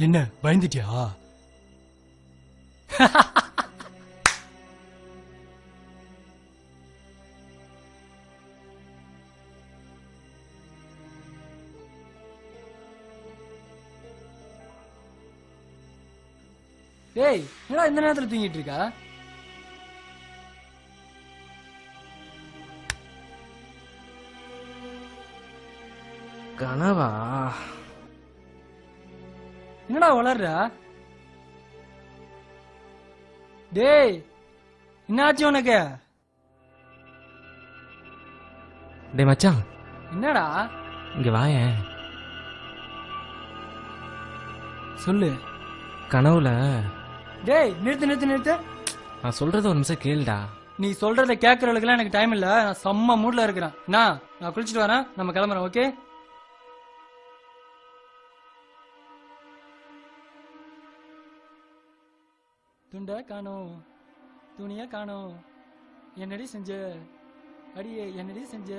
என்ன பயந்துட்டியா? டேய், என்னடா இந்த நேரத்துல தூங்கிட்டு இருக்கா? கனவா? என்னடா வளர்ற? டேய், என்னாச்சு உனக்கு? டேய் மச்சான், என்னடா? இங்க வாயேன். சொல்லு. கனவுல டேய், நிறுத்து. நான் சொல்றத ஒரு நிமிஷம் கேளுடா. நீ சொல்றத கேட்கறதுக்குலாம் எனக்கு டைம் இல்ல. நான் செம்ம மூட்ல இருக்கிறேன். நான் குளிச்சுட்டு வரேன். நம்ம கிளம்புறோம். ஓகே? துண்ட காணோம், துணிய காணோம், என்னடி செஞ்ச? அடியே என்னடி செஞ்ச?